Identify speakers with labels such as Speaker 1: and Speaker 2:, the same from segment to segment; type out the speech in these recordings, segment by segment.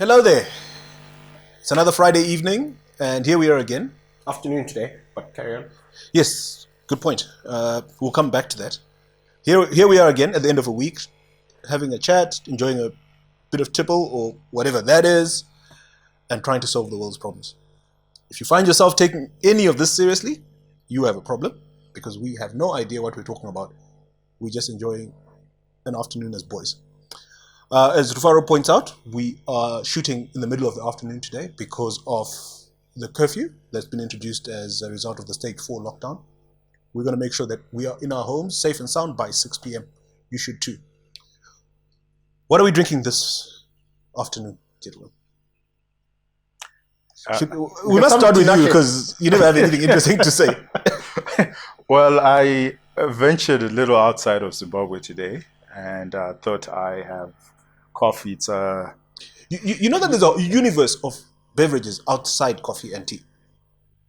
Speaker 1: Hello there. It's another Friday evening, and here we are again.
Speaker 2: Afternoon today, but carry on.
Speaker 1: Yes, good point. We'll come back to that. Here we are again at the end of a week, having a chat, enjoying a bit of tipple or whatever that is, and trying to solve the world's problems. If you find yourself taking any of this seriously, you have a problem, because we have no idea what we're talking about. We're just enjoying an afternoon as boys. As Rufaro points out, we are shooting in the middle of the afternoon today because of the curfew that's been introduced as a result of the stage 4 lockdown. We're going to make sure that we are in our homes, safe and sound, by 6 p.m. You should too. What are we drinking this afternoon, gentlemen? We must start with you because you never have anything interesting to say.
Speaker 3: Well, I ventured a little outside of Zimbabwe today and thought I have coffee. It's
Speaker 1: You know that there's a universe of beverages outside coffee and tea.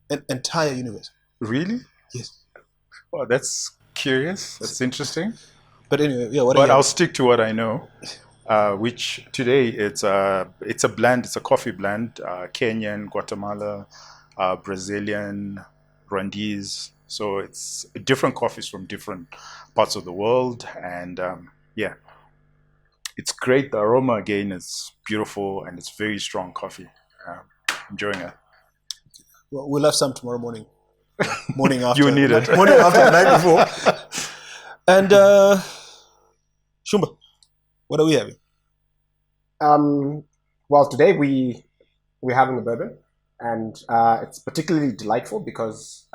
Speaker 1: An entire universe.
Speaker 3: Really?
Speaker 1: Yes.
Speaker 3: Well, that's curious. That's interesting.
Speaker 1: But anyway, yeah.
Speaker 3: But I'll stick to what I know. Which today it's a blend. It's a coffee blend. Kenyan, Guatemala, Brazilian, Rwandese. So it's different coffees from different parts of the world, and yeah, it's great. The aroma again is beautiful, and it's very strong coffee. Enjoying it.
Speaker 1: Well, we'll have some tomorrow morning. Morning after.
Speaker 3: You need it.
Speaker 1: Morning after the night before. And Shumba, what are we having?
Speaker 2: Well, today we're having a bourbon, and it's particularly delightful because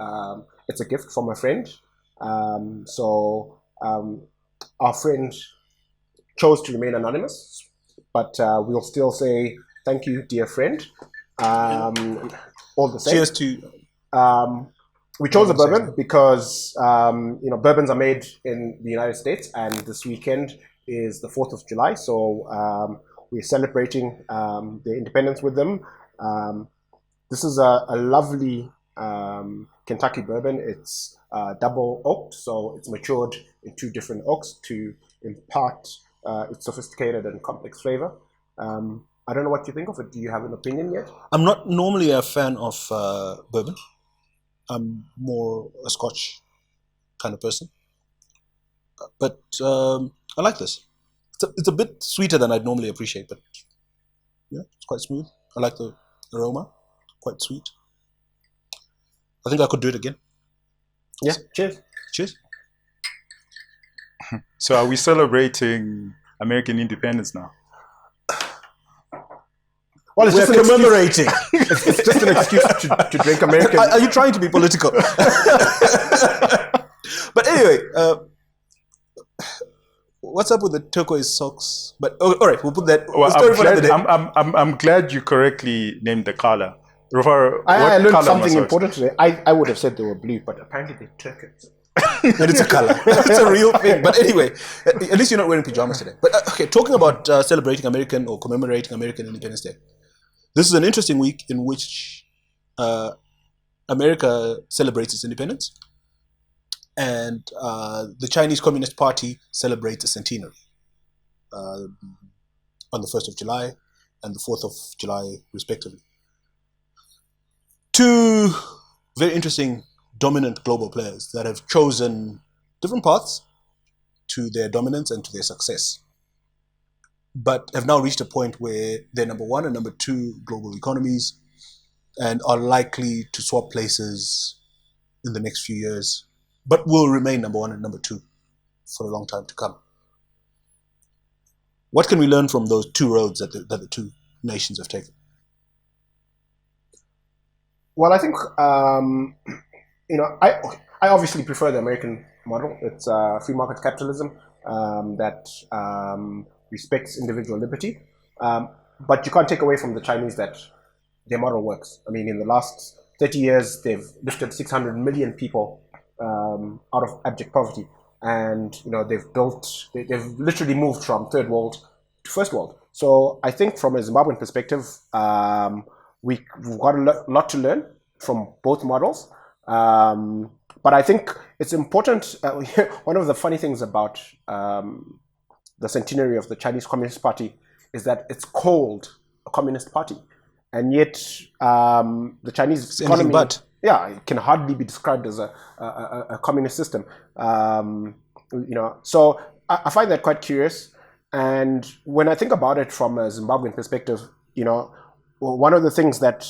Speaker 2: it's a gift from a friend. Our friend chose to remain anonymous, but we'll still say thank you, dear friend. All the same.
Speaker 1: Cheers to.
Speaker 2: We chose a bourbon because bourbons are made in the United States, and this weekend is the 4th of July, so we're celebrating their independence with them. This is a lovely Kentucky bourbon. It's double oaked, so it's matured in 2 different oaks to impart its sophisticated and complex flavor. I don't know what you think of it. Do you have an opinion yet?
Speaker 1: I'm not normally a fan of bourbon. I'm more a Scotch kind of person. But I like this. It's a bit sweeter than I'd normally appreciate, but yeah, it's quite smooth. I like the aroma, quite sweet. I think I could do it again.
Speaker 2: Yeah, cheers.
Speaker 1: Cheers.
Speaker 3: So are we celebrating American independence now?
Speaker 2: Well, it's
Speaker 1: We're
Speaker 2: just
Speaker 1: commemorating.
Speaker 2: It's just an excuse to drink American.
Speaker 1: Are you trying to be political? But anyway, what's up with the turquoise socks? But all right, we'll put that.
Speaker 3: Well, I'm glad you correctly named the color.
Speaker 2: I learned something important today. I would have said they were blue, but apparently they're turquoise.
Speaker 1: And it's a color. It's a real thing. But anyway, at least you're not wearing pajamas today. But okay, talking about celebrating American or commemorating American Independence Day. This is an interesting week in which America celebrates its independence, and the Chinese Communist Party celebrates a centenary on the 1st of July and the 4th of July, respectively. 2 very interesting dominant global players that have chosen different paths to their dominance and to their success, but have now reached a point where they're number 1 and number 2 global economies and are likely to swap places in the next few years, but will remain number 1 and number 2 for a long time to come. What can we learn from those 2 roads that the 2 nations have taken?
Speaker 2: Well, I think I obviously prefer the American model. It's free market capitalism that respects individual liberty, but you can't take away from the Chinese that their model works. I mean, in the last 30 years, they've lifted 600 million people out of abject poverty, and they've literally moved from third world to first world. So I think from a Zimbabwean perspective, we've got a lot to learn from both models. But I think it's important. One of the funny things about the centenary of the Chinese Communist Party is that it's called a communist party, and yet the Chinese
Speaker 1: It's anything
Speaker 2: economy,
Speaker 1: but.
Speaker 2: yeah, it can hardly be described as a communist system. So I find that quite curious. And when I think about it from a Zimbabwean perspective, one of the things that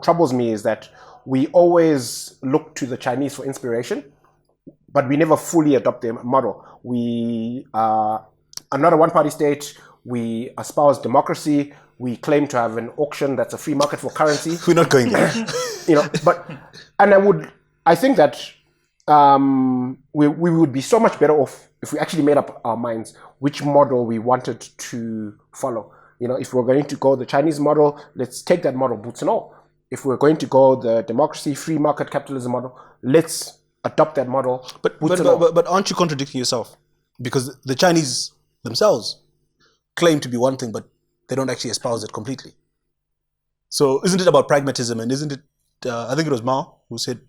Speaker 2: troubles me is that we always look to the Chinese for inspiration, but we never fully adopt their model. We are not a one-party state. We espouse democracy. We claim to have an auction that's a free market for currency.
Speaker 1: We're not going there.
Speaker 2: I think that we would be so much better off if we actually made up our minds which model we wanted to follow. If we're going to go the Chinese model, let's take that model, boots and all. If we're going to go the democracy, free market capitalism model, let's adopt that model.
Speaker 1: But aren't you contradicting yourself? Because the Chinese themselves claim to be one thing, but they don't actually espouse it completely. So isn't it about pragmatism? And isn't it, I think it was Mao who said,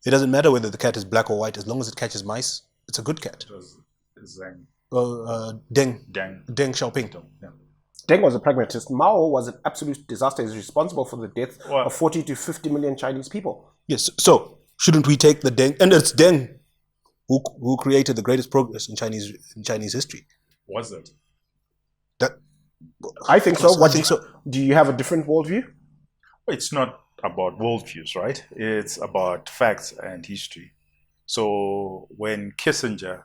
Speaker 1: it doesn't matter whether the cat is black or white, as long as it catches mice, it's a good cat.
Speaker 3: It was Zhang.
Speaker 1: Deng
Speaker 3: Deng.
Speaker 1: Xiaoping.
Speaker 3: Yeah.
Speaker 2: Deng was a pragmatist. Mao was an absolute disaster. He's responsible for the death of 40 to 50 million Chinese people.
Speaker 1: Yes. So shouldn't we take the Deng? And it's Deng who created the greatest progress in Chinese history.
Speaker 3: Was it?
Speaker 2: I think so.
Speaker 1: I think so.
Speaker 2: Do you have a different worldview?
Speaker 3: It's not about worldviews, right? It's about facts and history. So when Kissinger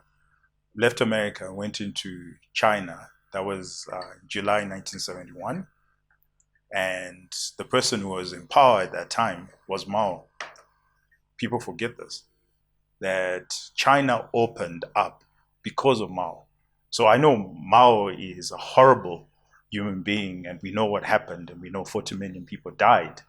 Speaker 3: left America and went into China, that was July 1971. And the person who was in power at that time was Mao. People forget this, that China opened up because of Mao. So I know Mao is a horrible human being, and we know what happened, and we know 40 million people died.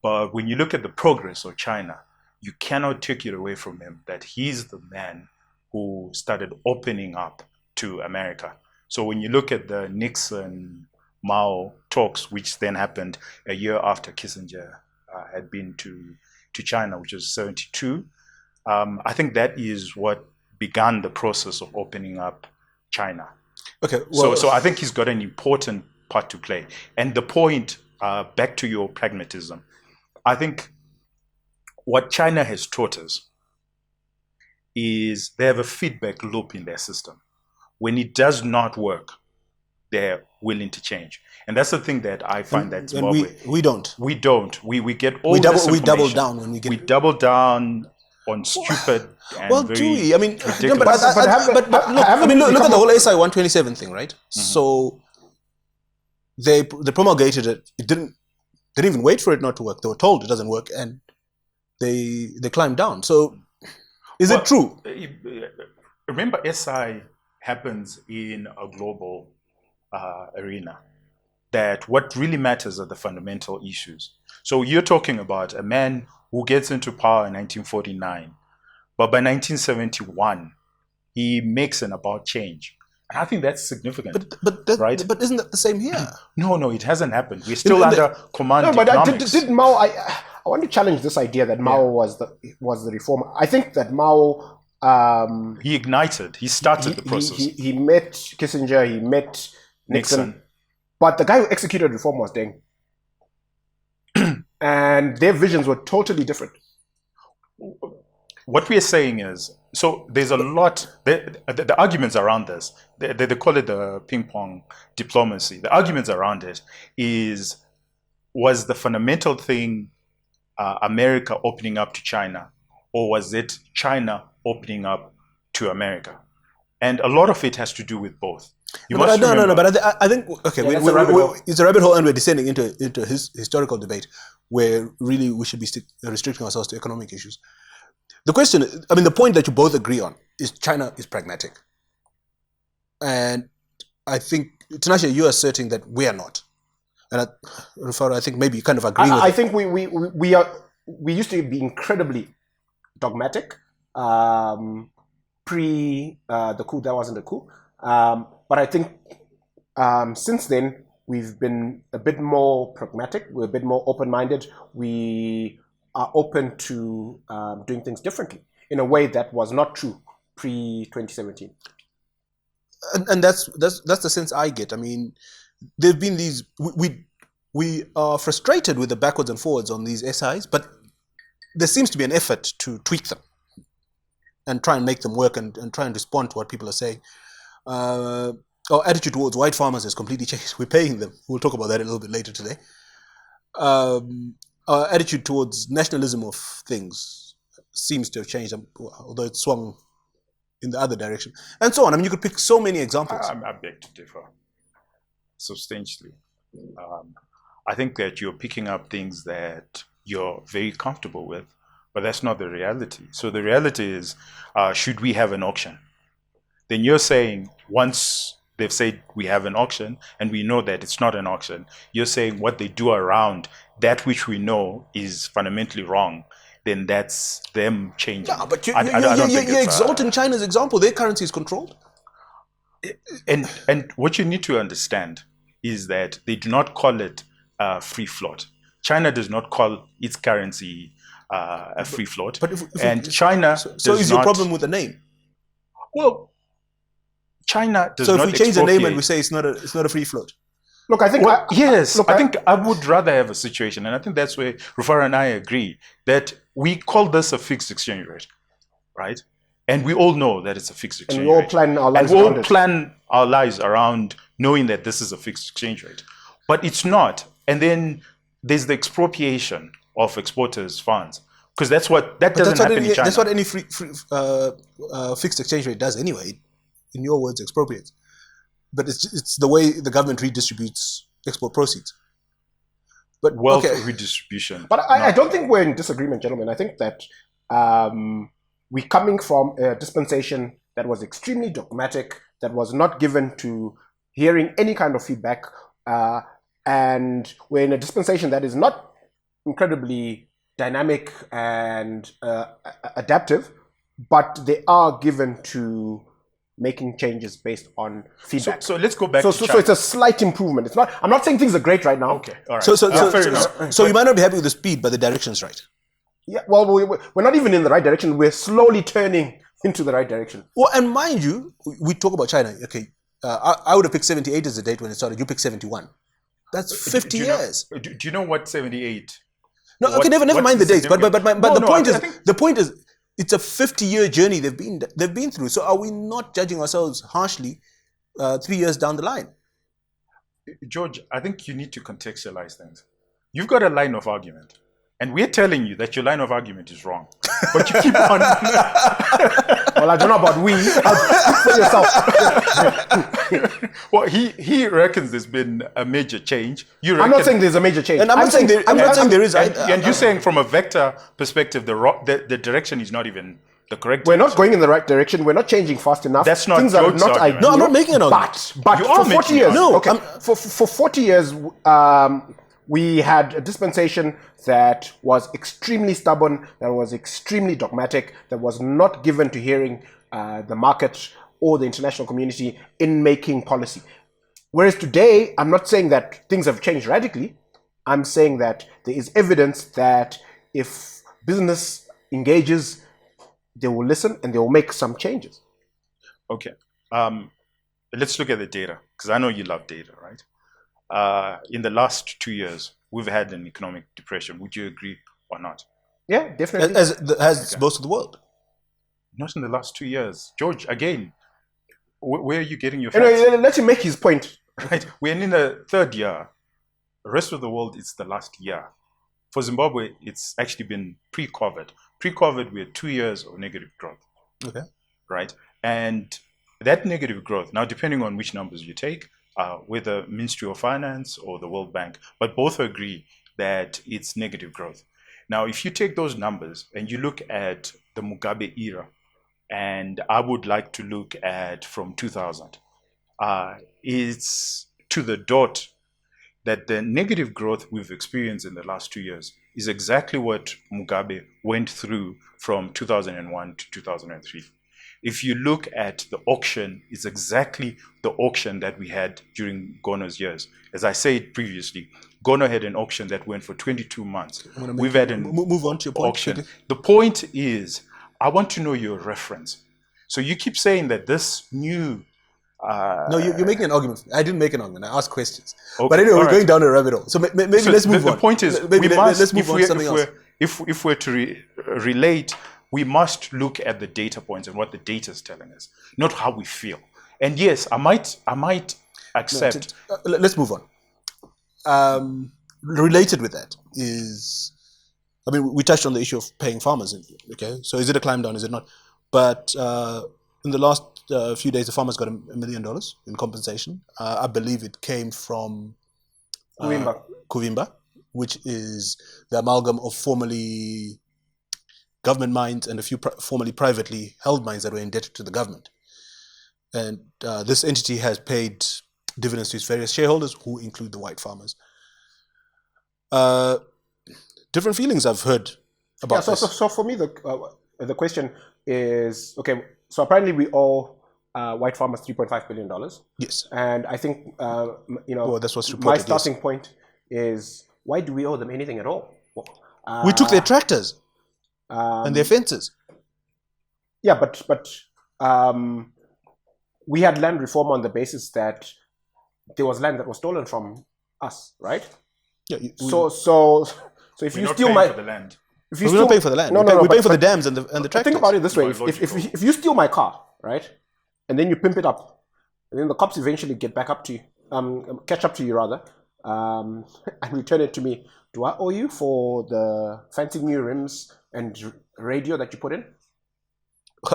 Speaker 3: But when you look at the progress of China, you cannot take it away from him that he's the man who started opening up to America. So when you look at the Nixon-Mao talks, which then happened a year after Kissinger had been to China, which was 72, I think that is what began the process of opening up China.
Speaker 1: Okay. Well,
Speaker 3: So I think he's got an important part to play. And the point, back to your pragmatism, I think what China has taught us is they have a feedback loop in their system. When it does not work, they're willing to change. And that's the thing that I find that Zimbabwe.
Speaker 1: we don't.
Speaker 3: We don't. We get all
Speaker 1: We
Speaker 3: this
Speaker 1: double
Speaker 3: information.
Speaker 1: down when we get.
Speaker 3: We double down on stupid and
Speaker 1: Well,
Speaker 3: very
Speaker 1: do we? I mean, no,
Speaker 3: ridiculous.
Speaker 1: but look at the whole SI 127 thing, right?
Speaker 3: Mm-hmm.
Speaker 1: So they promulgated it. It didn't. They didn't even wait for it not to work. They were told it doesn't work, and they climbed down. So is it true?
Speaker 3: Remember, SI happens in a global arena. That what really matters are the fundamental issues. So you're talking about a man who gets into power in 1949, but by 1971, he makes an about change. And I think that's significant. Right?
Speaker 1: But isn't that the same here?
Speaker 3: No, it hasn't happened. We're still under command
Speaker 2: No, but
Speaker 3: economics.
Speaker 2: did Mao? I want to challenge this idea that Mao was the reformer. I think that Mao.
Speaker 3: He ignited. He started the process.
Speaker 2: He met Kissinger. He met Nixon. But the guy who executed reform was Deng. And their visions were totally different.
Speaker 3: What we are saying is, so there's a lot, the arguments around this, they call it the ping pong diplomacy. The arguments around it was the fundamental thing America opening up to China, or was it China opening up to America? And a lot of it has to do with both.
Speaker 1: But I think okay, it's a rabbit hole, and we're descending into his historical debate, where really we should be restricting ourselves to economic issues. The question, I mean, the point that you both agree on is China is pragmatic, and I think Tinashe, you are asserting that we are not, and Rufaro, I think maybe you kind of agree with.
Speaker 2: I think we used to be incredibly dogmatic. Pre the coup, that wasn't a coup. But I think since then, we've been a bit more pragmatic. We're a bit more open-minded. We are open to doing things differently in a way that was not true pre-2017.
Speaker 1: And that's the sense I get. I mean, there've been these. we are frustrated with the backwards and forwards on these SIs, but there seems to be an effort to tweak them and try and make them work and try and respond to what people are saying. Our attitude towards white farmers has completely changed. We're paying them. We'll talk about that a little bit later today. Our attitude towards nationalism of things seems to have changed, although it swung in the other direction, and so on. I mean, you could pick so many examples.
Speaker 3: I beg to differ substantially. I think that you're picking up things that you're very comfortable with, but that's not the reality. So the reality is, should we have an auction? Then you're saying once they've said we have an auction and we know that it's not an auction, you're saying what they do around that which we know is fundamentally wrong, then that's them changing.
Speaker 1: Yeah, but you're exalting China's example. Their currency is controlled.
Speaker 3: And what you need to understand is that they do not call it free float. China does not call its currency a free float.
Speaker 1: But
Speaker 3: China
Speaker 1: so is your problem with the name?
Speaker 3: Well, China does
Speaker 1: not. So
Speaker 3: not
Speaker 1: if we change the name and we say it's not a free float.
Speaker 2: Look, I think
Speaker 3: I think I would rather have a situation, and I think that's where Rufaro and I agree, that we call this a fixed exchange rate, right? And we all know that it's a fixed exchange rate.
Speaker 2: And we all plan our lives around it.
Speaker 3: plan our lives around knowing that this is a fixed exchange rate. But it's not. And then there's the expropriation of exporters' funds. Because that doesn't happen in China.
Speaker 1: That's what any fixed exchange rate does anyway. In your words, expropriates. But it's the way the government redistributes export proceeds. But
Speaker 3: wealth redistribution.
Speaker 2: But I don't think we're in disagreement, gentlemen. I think that we're coming from a dispensation that was extremely dogmatic, that was not given to hearing any kind of feedback, and we're in a dispensation that is not incredibly dynamic and adaptive, but they are given to making changes based on feedback.
Speaker 3: So let's go back to China.
Speaker 2: So it's a slight improvement. It's not. I'm not saying things are great right now.
Speaker 3: Okay, all right.
Speaker 1: So you might not be happy with the speed, but the direction's right.
Speaker 2: Yeah. Well, we're not even in the right direction. We're slowly turning into the right direction.
Speaker 1: Well, and mind you, we talk about China. Okay, I would have picked 78 as the date when it started. You picked 71. That's 50 years.
Speaker 3: Do you know what 78?
Speaker 1: No, okay, never mind the dates. But the point is, it's a 50-year journey they've been through. So are we not judging ourselves harshly 3 years down the line?
Speaker 3: George, I think you need to contextualize things. You've got a line of argument, and we're telling you that your line of argument is wrong. But you keep on.
Speaker 2: Well, I don't know about we. For yourself.
Speaker 3: Well, he reckons there's been a major change.
Speaker 2: I'm not saying there's a major change.
Speaker 1: And I'm not saying there is.
Speaker 3: And you're saying from a vector perspective, the direction is not even the correct
Speaker 2: We're
Speaker 3: direction.
Speaker 2: not going in the right direction. We're not changing fast enough.
Speaker 3: That's not
Speaker 2: Things are
Speaker 3: George's
Speaker 2: not
Speaker 3: argument.
Speaker 2: ideal.
Speaker 1: No, I'm not making an argument.
Speaker 2: But
Speaker 3: You
Speaker 2: for
Speaker 3: are
Speaker 2: 40
Speaker 3: making
Speaker 2: years,
Speaker 3: an
Speaker 1: No,
Speaker 2: okay, for 40 years, we had a dispensation that was extremely stubborn, that was extremely dogmatic, that was not given to hearing the market or the international community in making policy. Whereas today, I'm not saying that things have changed radically. I'm saying that there is evidence that if business engages, they will listen and they will make some changes.
Speaker 3: Okay. Let's look at the data, because I know you love data, right? In the last 2 years, we've had an economic depression. Would you agree or not?
Speaker 2: Yeah, definitely.
Speaker 1: As most of the world.
Speaker 3: Not in the last 2 years. George, again, where are you getting your facts?
Speaker 2: Let him make his point.
Speaker 3: Right? We're in the third year. The rest of the world, it's the last year. For Zimbabwe, it's actually been pre-COVID. Pre-COVID, we had 2 years of negative growth.
Speaker 1: Okay.
Speaker 3: Right? And that negative growth, now depending on which numbers you take, whether Ministry of Finance or the World Bank, but both agree that it's negative growth. Now, if you take those numbers and you look at the Mugabe era, and I would like to look at from 2000, it's to the dot that the negative growth we've experienced in the last 2 years is exactly what Mugabe went through from 2001 to 2003. If you look at the auction, it's exactly the auction that we had during Gono's years. As I said previously, Gono had an auction that went for 22 months. We've had an
Speaker 1: move on to your point.
Speaker 3: auction. The point is, I want to know your reference. So you keep saying that this new
Speaker 1: No, you're making an argument. I didn't make an argument. I asked questions.
Speaker 3: Okay,
Speaker 1: But anyway,
Speaker 3: all
Speaker 1: we're
Speaker 3: right.
Speaker 1: going down a rabbit hole. So maybe
Speaker 3: So
Speaker 1: let's move on.
Speaker 3: The point is,
Speaker 1: Maybe
Speaker 3: we must,
Speaker 1: let's move on to something else.
Speaker 3: If we're to relate, we must look at the data points and what the data is telling us, not how we feel. And yes, I might accept.
Speaker 1: Let's move on. Related with that is, I mean, we touched on the issue of paying farmers. Okay, so is it a climb down? Is it not? But in the last few days, the farmers got $1 million in compensation. I believe it came from Kuvimba, which is the amalgam of formerly government mines and a few formerly privately held mines that were indebted to the government. And this entity has paid dividends to its various shareholders, who include the white farmers. Different feelings I've heard about this.
Speaker 2: So for me, the question is, okay, so apparently we owe white farmers $3.5 billion.
Speaker 1: Yes.
Speaker 2: And I think,
Speaker 1: Well, that's what's
Speaker 2: my
Speaker 1: reported,
Speaker 2: starting point is, why do we owe them anything at all?
Speaker 1: We took their tractors and their fences.
Speaker 2: Yeah, but we had land reform on the basis that there was land that was stolen from us, right?
Speaker 1: Yeah.
Speaker 2: So if
Speaker 3: We're
Speaker 2: you
Speaker 3: not
Speaker 2: steal
Speaker 3: paying
Speaker 2: my,
Speaker 3: for the land.
Speaker 2: if you
Speaker 1: we're not paying for the land. We're paying for the dams and the tractors.
Speaker 2: think about it this way: if
Speaker 3: Logical.
Speaker 2: you steal my car, right, and then you pimp it up, and then the cops eventually get back up to you, catch up to you rather, and return it to me, do I owe you for the fancy new rims and radio that you put in?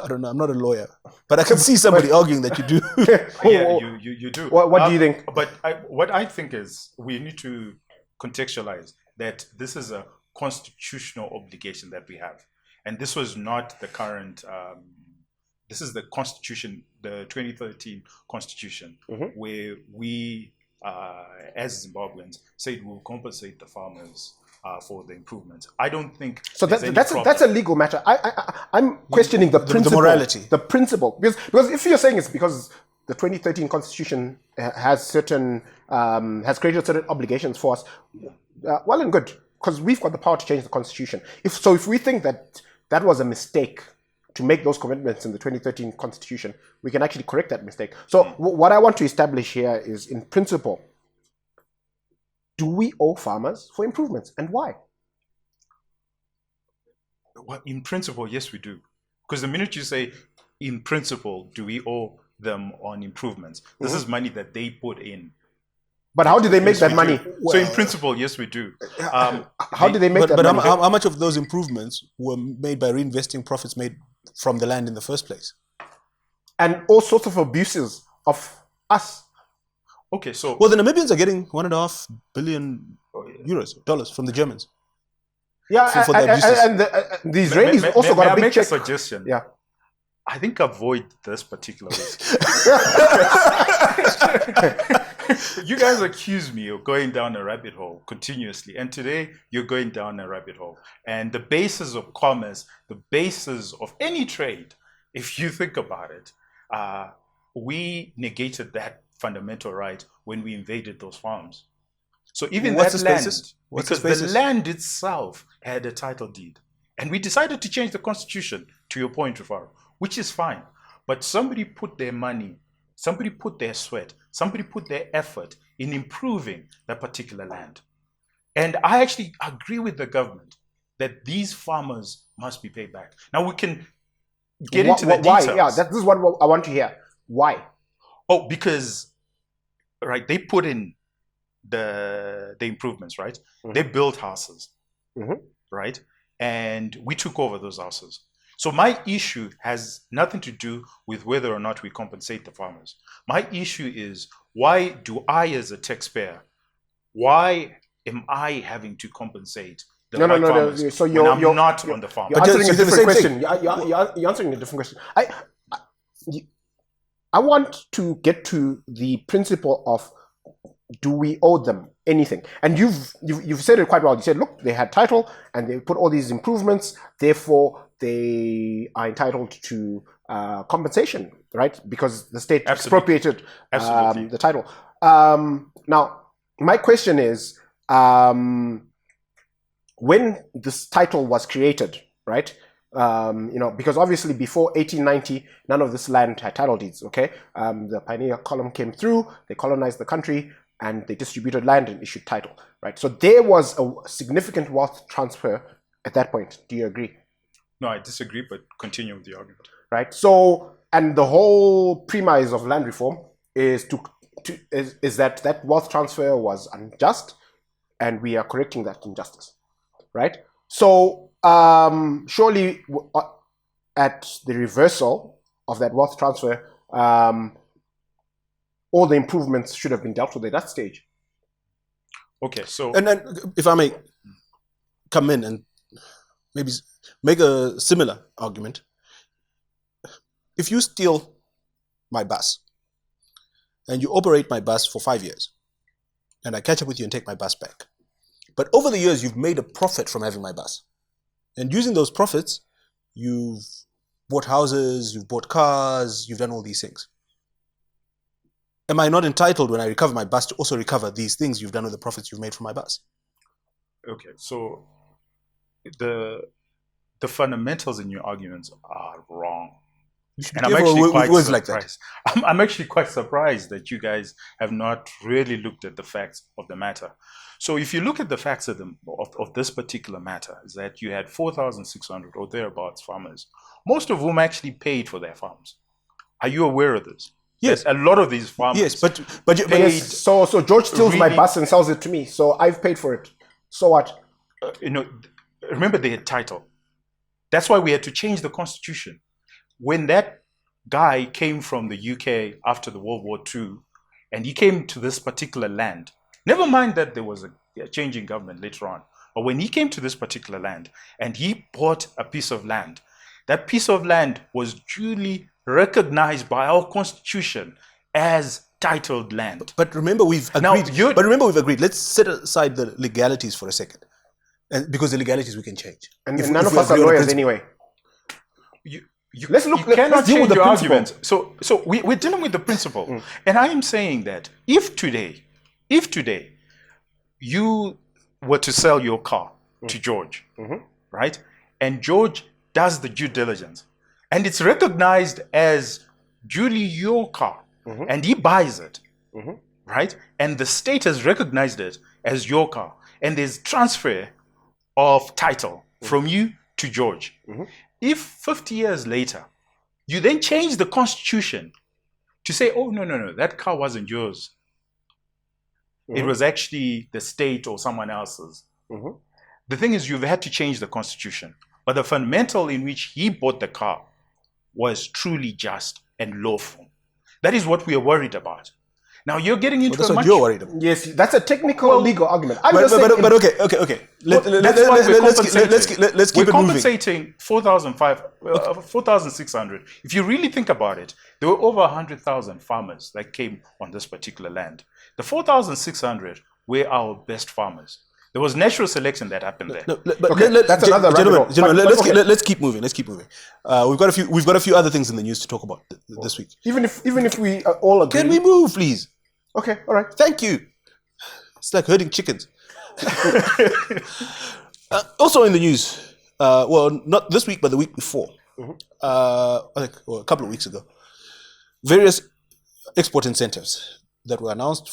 Speaker 1: I don't know. I'm not a lawyer, but I can see somebody arguing that you do.
Speaker 3: Yeah, you do.
Speaker 2: What do you think?
Speaker 3: But what I think is we need to contextualize that this is a constitutional obligation that we have, and this was not the current. This is the Constitution, the 2013 Constitution, where we, as Zimbabweans, said we'll compensate the farmers for the improvements. I don't think
Speaker 2: So
Speaker 3: there's any
Speaker 2: that's
Speaker 3: problem.
Speaker 2: a legal matter. I'm questioning the principle,
Speaker 1: morality.
Speaker 2: the principle, because if you're saying it's because the 2013 Constitution has certain has created certain obligations for us, well and good, because we've got the power to change the Constitution. If we think that that was a mistake to make those commitments in the 2013 Constitution, we can actually correct that mistake. So what I want to establish here is, in principle, do we owe farmers for improvements, and why?
Speaker 3: Well, in principle, yes, we do. Because the minute you say, in principle, do we owe them on improvements? This is money that they put in.
Speaker 2: But how do they make
Speaker 3: Yes,
Speaker 2: that
Speaker 3: we
Speaker 2: money?
Speaker 3: do. So in principle, yes, we do.
Speaker 2: How do they make that
Speaker 1: But
Speaker 2: money?
Speaker 1: how much of those improvements were made by reinvesting profits made from the land in the first place?
Speaker 2: And all sorts of abuses of us.
Speaker 3: Okay, so
Speaker 1: Well, the Namibians are getting $1.5 billion dollars from the Germans.
Speaker 2: Yeah,
Speaker 1: For the abuses.
Speaker 2: and the Israelis also
Speaker 3: may
Speaker 2: got
Speaker 3: I
Speaker 2: a big
Speaker 3: make
Speaker 2: check.
Speaker 3: a suggestion?
Speaker 2: Yeah.
Speaker 3: I think avoid this particular risk. You guys accuse me of going down a rabbit hole continuously, and today you're going down a rabbit hole. And the basis of commerce, the basis of any trade, if you think about it, we negated that fundamental right when we invaded those farms. So even
Speaker 1: What's
Speaker 3: that
Speaker 1: the
Speaker 3: land,
Speaker 1: basis? What's the
Speaker 3: because the
Speaker 1: basis?
Speaker 3: land itself had a title deed, and we decided to change the constitution. To your point, Rufaro, which is fine, but somebody put their money, somebody put their sweat, somebody put their effort in improving that particular land. And I actually agree with the government that these farmers must be paid back. Now we can get into the
Speaker 2: Why?
Speaker 3: details.
Speaker 2: Yeah, this is what I want to hear. Why?
Speaker 3: Oh, because right, they put in the improvements, right? They built houses, right? And we took over those houses. So my issue has nothing to do with whether or not we compensate the farmers. My issue is, why do I, as a taxpayer, why am I having to compensate the white farmers
Speaker 2: So
Speaker 3: when
Speaker 2: you're
Speaker 3: I'm not on the farm?
Speaker 2: You're
Speaker 1: But
Speaker 2: answering a
Speaker 1: it's the
Speaker 2: different
Speaker 1: same
Speaker 2: question. You're answering a different question. I want to get to the principle of, do we owe them anything? And you've said it quite well. You said, look, they had title and they put all these improvements, therefore they are entitled to compensation, right? Because the state expropriated the title. Now, my question is, when this title was created, right? Because obviously before 1890, none of this land had title deeds. Okay, the pioneer column came through, they colonized the country, and they distributed land and issued title. Right, so there was a significant wealth transfer at that point. Do you agree?
Speaker 3: No, I disagree, but continue with the argument.
Speaker 2: Right. So, and the whole premise of land reform is that wealth transfer was unjust, and we are correcting that injustice. Right. So, surely at the reversal of that wealth transfer, all the improvements should have been dealt with at that stage.
Speaker 3: Okay, so
Speaker 1: And then, if I may come in and maybe make a similar argument, if you steal my bus and you operate my bus for 5 years, and I catch up with you and take my bus back, but over the years you've made a profit from having my bus, and using those profits, you've bought houses, you've bought cars, you've done all these things. Am I not entitled, when I recover my bus, to also recover these things you've done with the profits you've made from my bus?
Speaker 3: okay, so the fundamentals in your arguments are wrong.
Speaker 1: You should
Speaker 3: And
Speaker 1: be
Speaker 3: I'm
Speaker 1: careful
Speaker 3: actually
Speaker 1: with
Speaker 3: quite
Speaker 1: words like that.
Speaker 3: surprised. I'm actually quite surprised that you guys have not really looked at the facts of the matter. So if you look at the facts of this particular matter, is that you had 4,600 or thereabouts farmers, most of whom actually paid for their farms. Are you aware of this?
Speaker 1: Yes.
Speaker 3: That a lot of these farmers.
Speaker 1: Yes, but
Speaker 3: paid,
Speaker 2: So George steals my
Speaker 3: really-
Speaker 2: bus and sells it to me. So I've paid for it. So what?
Speaker 3: Remember they had title. That's why we had to change the constitution. When that guy came from the UK after the World War II, and he came to this particular land, never mind that there was a change in government later on, but when he came to this particular land and he bought a piece of land, that piece of land was duly recognized by our constitution as titled land.
Speaker 1: But remember, we've
Speaker 3: Now,
Speaker 1: agreed. Let's set aside the legalities for a second, and because the legalities we can change.
Speaker 2: And
Speaker 1: If-
Speaker 2: none
Speaker 1: if
Speaker 2: of
Speaker 1: we
Speaker 2: us are
Speaker 1: agree on a
Speaker 2: lawyers
Speaker 1: principle.
Speaker 2: anyway.
Speaker 3: You
Speaker 2: Let's look-
Speaker 3: you
Speaker 2: let's
Speaker 3: cannot
Speaker 2: deal with
Speaker 3: change
Speaker 2: the
Speaker 3: your
Speaker 2: principle.
Speaker 3: argument. So we're dealing with the principle. And I am saying that if today you were to sell your car to George, right? And George does the due diligence, and it's recognized as duly your car, and he buys it, right? And the state has recognized it as your car, and there's transfer of title from you to George. If 50 years later, you then change the constitution to say, oh, no, that car wasn't yours. It was actually the state or someone else's. The thing is, you've had to change the constitution. But the fundamental in which he bought the car was truly just and lawful. That is what we are worried about. Now you're getting into
Speaker 1: That's
Speaker 3: a
Speaker 1: what
Speaker 3: much...
Speaker 1: you're worried about.
Speaker 2: Yes, that's a technical
Speaker 3: Well,
Speaker 2: legal argument. I'm
Speaker 1: But
Speaker 2: just saying
Speaker 1: okay. Let's keep it moving.
Speaker 3: compensating 4,600. If you really think about it, there were over 100,000 farmers that came on this particular land. The 4,600 were our best farmers. There was natural selection that happened there.
Speaker 2: that's another rabbit hole.
Speaker 1: Gentlemen,
Speaker 2: But okay.
Speaker 1: let's keep moving. We've got a few other things in the news to talk about this week.
Speaker 2: Even if we all agree.
Speaker 1: Can we move, please?
Speaker 2: Okay, all right.
Speaker 1: Thank you. It's like herding chickens. Also in the news, well, not this week, but the week before, I think, or a couple of weeks ago, various export incentives that were announced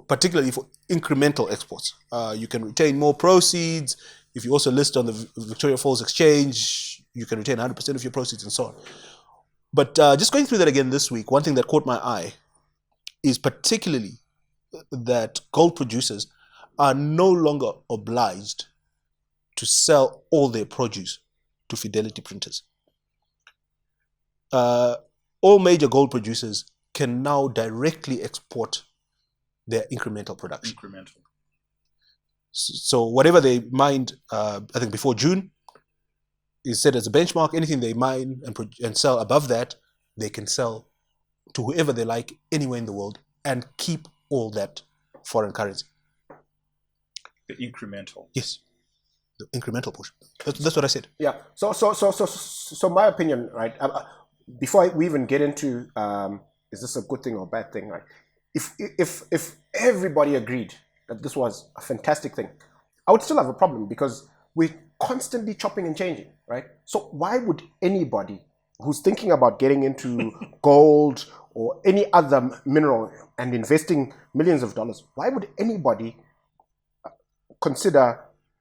Speaker 1: particularly for incremental exports. You can retain more proceeds. If you also list on the Victoria Falls Exchange, you can retain 100% of your proceeds and so on. But just going through that again this week, one thing that caught my eye is particularly that gold producers are no longer obliged to sell all their produce to Fidelity printers. All major gold producers can now directly export their incremental production. So whatever they mined, I think before June, is set as a benchmark. Anything they mine and sell above that, they can sell to whoever they like anywhere in the world and keep all that foreign currency.
Speaker 3: The incremental.
Speaker 1: Yes, the incremental portion. That's what I said.
Speaker 2: Yeah. So my opinion, right? Before we even get into is this a good thing or a bad thing, right? If everybody agreed that this was a fantastic thing, I would still have a problem because we constantly chopping and changing, right? So why would anybody who's thinking about getting into gold or any other mineral and investing millions of dollars, why would anybody consider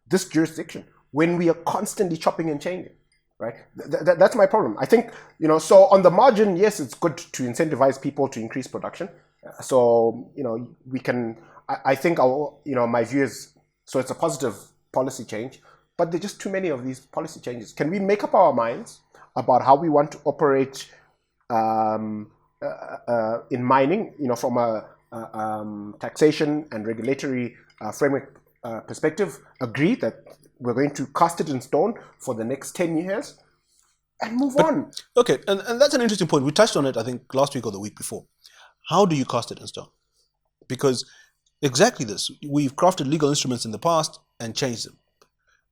Speaker 2: this jurisdiction when we are constantly chopping and changing, right? That's my problem. I think, so on the margin, yes, it's good to incentivize people to increase production. So, we can, I think my view is, so it's a positive policy change, but there are just too many of these policy changes. Can we make up our minds about how we want to operate in mining, from a taxation and regulatory framework perspective, agree that we're going to cast it in stone for the next 10 years and move on.
Speaker 1: Okay, and that's an interesting point. We touched on it, I think, last week or the week before. How do you cast it in stone? Because exactly this, we've crafted legal instruments in the past and changed them.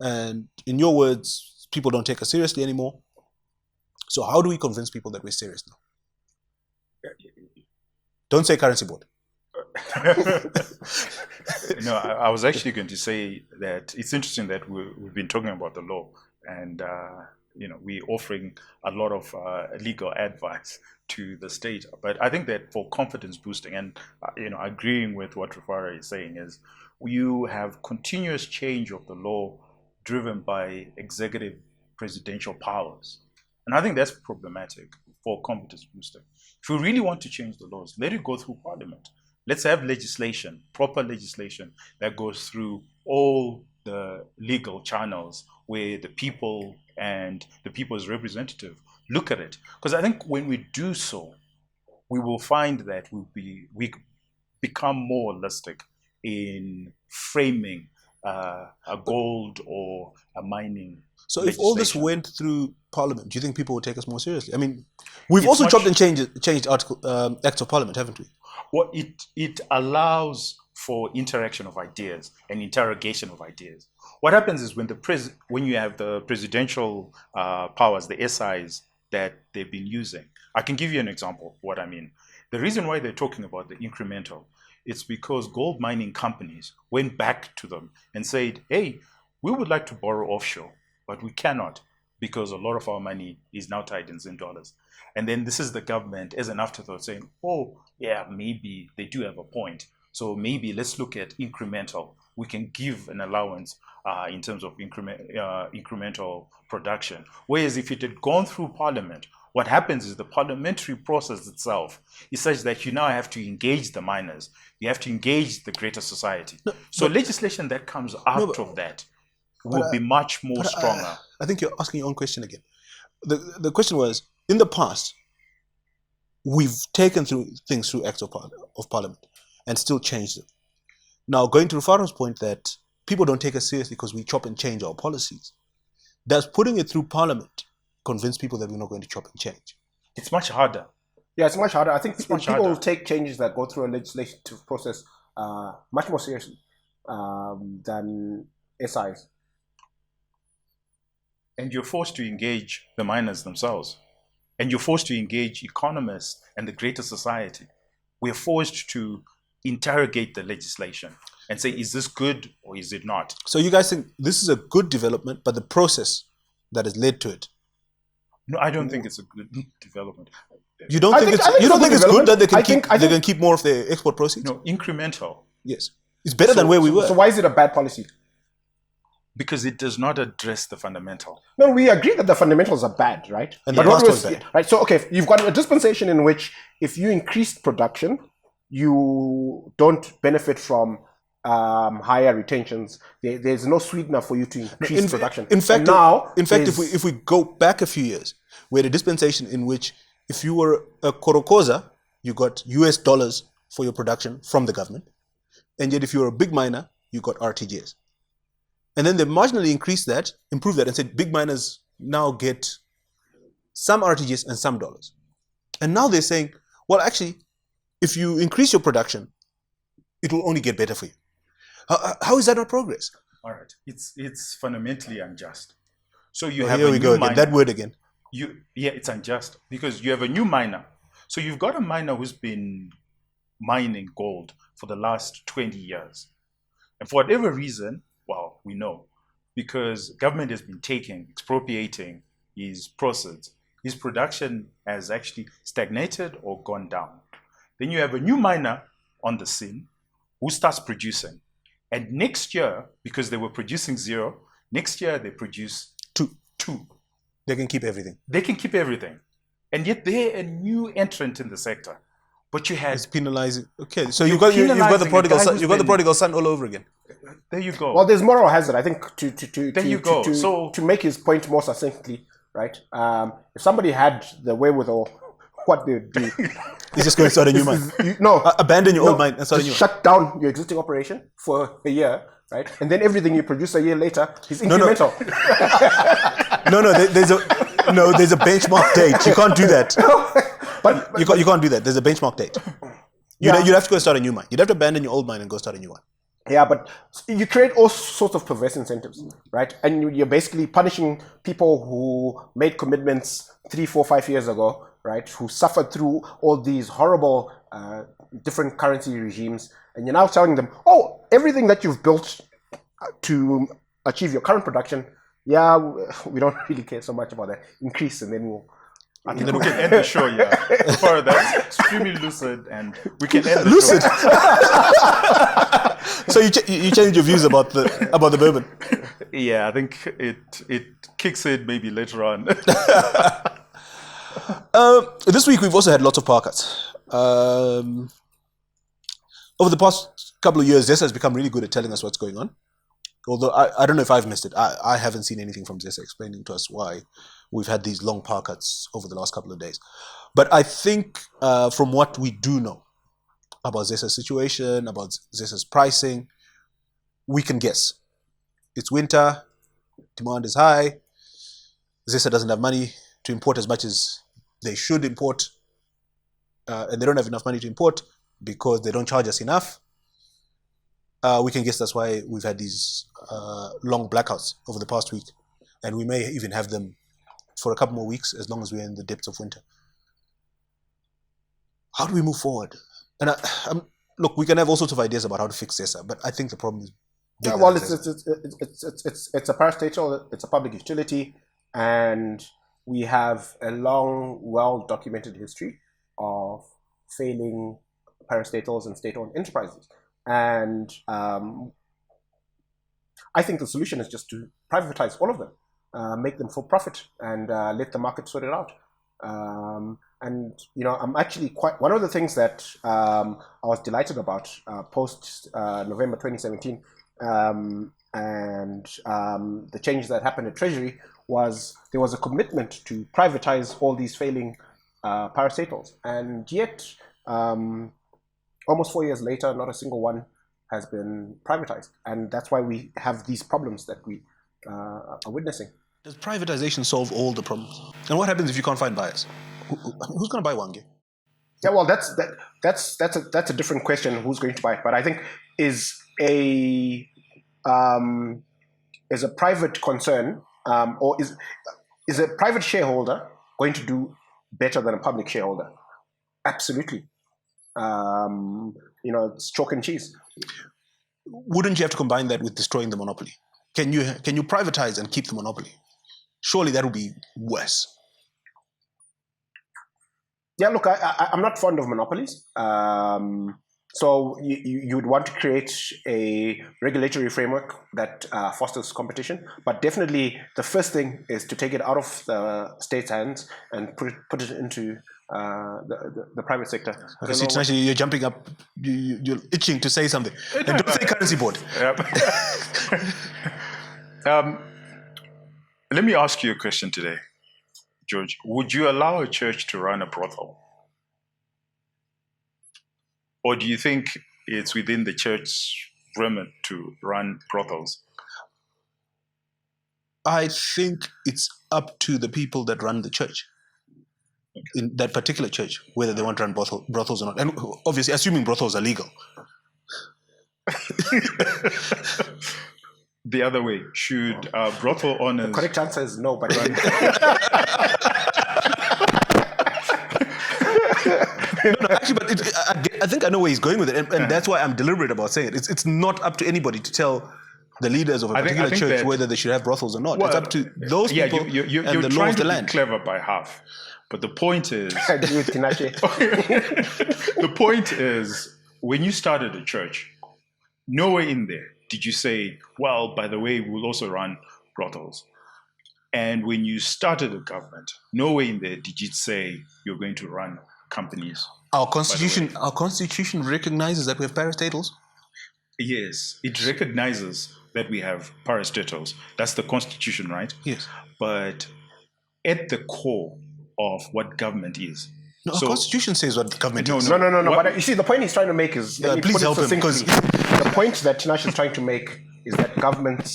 Speaker 1: And in your words, people don't take us seriously anymore. So how do we convince people that we're serious now? Don't say currency board.
Speaker 3: No, I was actually going to say that it's interesting that we've been talking about the law, and we're offering a lot of legal advice to the state. But I think that for confidence boosting, and agreeing with what Rufara is saying, is you have continuous change of the law driven by executive presidential powers, and I think that's problematic for confidence boosting. If we really want to change the laws, let it go through Parliament. Let's have legislation, proper legislation that goes through all the legal channels where the people and the people's representative look at it. Because I think when we do so, we will find that we become more holistic in framing a gold or a mining.
Speaker 1: So if all this went through Parliament, do you think people would take us more seriously? I mean, we've also chopped and changed acts of Parliament, haven't we?
Speaker 3: Well, it allows for interaction of ideas and interrogation of ideas. What happens is when you have the presidential powers, the SIs that they've been using. I can give you an example of what I mean. The reason why they're talking about the incremental, it's because gold mining companies went back to them and said, hey, we would like to borrow offshore, but we cannot because a lot of our money is now tied in Zim dollars. And then this is the government as an afterthought saying, oh, yeah, maybe they do have a point. So maybe let's look at incremental. We can give an allowance in terms of incremental production. Whereas if it had gone through Parliament, what happens is the parliamentary process itself is such that you now have to engage the miners. You have to engage the greater society. So legislation that comes out of that will be much more stronger.
Speaker 1: I think you're asking your own question again. The question was, in the past, we've taken things through acts of Parliament and still changed them. Now, going to Rufaro's point that people don't take us seriously because we chop and change our policies, does putting it through Parliament convince people that we're not going to chop and change?
Speaker 3: It's much harder.
Speaker 2: Yeah, it's much harder. I think people will take changes that go through a legislative process much more seriously than SIs.
Speaker 3: And you're forced to engage the miners themselves. And you're forced to engage economists and the greater society. We're forced to interrogate the legislation and say, is this good or is it not?
Speaker 1: So you guys think this is a good development, but the process that has led to it?
Speaker 3: No, I don't think it's a good development.
Speaker 1: You don't think it's good that they can keep more of their export proceeds?
Speaker 3: No, incremental.
Speaker 1: Yes. It's better than where we were.
Speaker 2: So why is it a bad policy?
Speaker 3: Because it does not address the fundamental.
Speaker 2: No, we agree that the fundamentals are bad, right?
Speaker 1: And the past was bad.
Speaker 2: Right. So, okay, you've got a dispensation in which if you increase production, you don't benefit from higher retentions. There's no sweetener for you to increase production.
Speaker 1: In fact, if we go back a few years, we had a dispensation in which if you were a Korokoza, you got US dollars for your production from the government. And yet if you were a big miner, you got RTGS. And then they marginally increased that, improved that, and said big miners now get some RTGS and some dollars. And now they're saying, well, actually, if you increase your production, it will only get better for you. How is that not progress?
Speaker 3: All right, it's fundamentally unjust. So you have
Speaker 1: here we go again. That word again.
Speaker 3: It's unjust because you have a new miner. So you've got a miner who's been mining gold for the last 20 years, and for whatever reason, well, we know because government has been expropriating his proceeds. His production has actually stagnated or gone down. Then you have a new miner on the scene who starts producing. And next year, because they were producing 0, next year they produce 2.
Speaker 1: They can keep everything.
Speaker 3: They can keep everything. And yet they're a new entrant in the sector. But you had...
Speaker 1: It's penalizing. Okay, so you've got the prodigal son. You've got the prodigal son all over again.
Speaker 3: There you go.
Speaker 2: Well, there's moral hazard, I think, to make his point more succinctly, right? If somebody had the wherewithal, what they would do...
Speaker 1: He's just going to start a new mine. Abandon your old mine and start a new one.
Speaker 2: Shut down your existing operation for a year, right? And then everything you produce a year later is incremental. There's a benchmark date. You can't do that. But you can't do that. There's a benchmark date. You'd have to go start a new mine. You'd have to abandon your old mine and go start a new one. Yeah, but you create all sorts of perverse incentives, right? And you're basically punishing people who made commitments 3, 4, 5 years ago, right? Who suffered through all these horrible different currency regimes. And you're now telling them, oh, everything that you've built to achieve your current production, we don't really care so much about that. Increase, and then we'll...
Speaker 3: we can end the show, So far, that's extremely lucid, and we can end the show.
Speaker 1: So you change your views about the bourbon?
Speaker 3: Yeah, I think it kicks in maybe later on.
Speaker 1: This week we've also had lots of power cuts. Over the past couple of years, ZESA has become really good at telling us what's going on. Although I don't know if I've missed it. I haven't seen anything from ZESA explaining to us why we've had these long power cuts over the last couple of days. But I think from what we do know about ZESA's situation, about ZESA's pricing, we can guess. It's winter, demand is high, ZESA doesn't have money to import as much as they should import, and they don't have enough money to import because they don't charge us enough. We can guess that's why we've had these long blackouts over the past week, and we may even have them for a couple more weeks as long as we're in the depths of winter. How do we move forward? And look, we can have all sorts of ideas about how to fix ZESA, but I think the problem is bigger.
Speaker 2: Well, it's a parastatal, it's a public utility, and we have a long, well-documented history of failing parastatals and state-owned enterprises. And I think the solution is just to privatize all of them, make them for profit, and let the market sort it out. And I'm actually one of the things that I was delighted about post November 2017 and the changes that happened at Treasury was there was a commitment to privatize all these failing parastatals, and yet almost 4 years later, not a single one has been privatized, and that's why we have these problems that we are witnessing.
Speaker 1: Does privatization solve all the problems? And what happens if you can't find buyers? Who's going to buy Hwange?
Speaker 2: Yeah, well, that's a different question. Who's going to buy it? But I think is a private concern, or is a private shareholder going to do better than a public shareholder? Absolutely. It's chalk and cheese.
Speaker 1: Wouldn't you have to combine that with destroying the monopoly? Can you privatize and keep the monopoly? Surely that would be worse.
Speaker 2: Yeah, look, I'm not fond of monopolies. So you would want to create a regulatory framework that fosters competition. But definitely the first thing is to take it out of the state's hands and put it into the private sector.
Speaker 1: Okay, so actually you're jumping up, you're itching to say something. And don't say currency board.
Speaker 3: Yep. Let me ask you a question today, George. Would you allow a church to run a brothel? Or do you think it's within the church's remit to run brothels?
Speaker 1: I think it's up to the people that run the church, in that particular church, whether they want to run brothels or not. And obviously, assuming brothels are legal.
Speaker 3: The other way, should brothel owners...
Speaker 2: The correct answer is no, but...
Speaker 1: Actually, but I think I know where he's going with it, and that's why I'm deliberate about saying it. It's not up to anybody to tell the leaders of a particular
Speaker 3: think
Speaker 1: church
Speaker 3: that-
Speaker 1: whether they should have brothels or not.
Speaker 3: Well,
Speaker 1: it's up to those
Speaker 3: yeah,
Speaker 1: people
Speaker 3: you're
Speaker 1: and the law
Speaker 3: trying
Speaker 1: of the
Speaker 3: to
Speaker 1: land.
Speaker 3: be clever by half, but the point is,
Speaker 2: I agree with Tinashe.
Speaker 3: the point is, when you started a church, nowhere in there did you say, well, by the way, we'll also run brothels. And when you started a government, nowhere in there did you say you're going to run companies.
Speaker 1: Our constitution recognizes that we have parastatals.
Speaker 3: Yes, it recognizes that we have parastatals. That's the constitution, right?
Speaker 1: Yes.
Speaker 3: But at the core of what government is.
Speaker 1: No, our constitution says what the government is.
Speaker 2: No.
Speaker 3: What-
Speaker 2: But you see, the point he's trying to make is, let me
Speaker 1: please
Speaker 2: put it
Speaker 1: help him,
Speaker 2: succinctly.
Speaker 1: because-
Speaker 2: The point that Tinashe is trying to make is that governments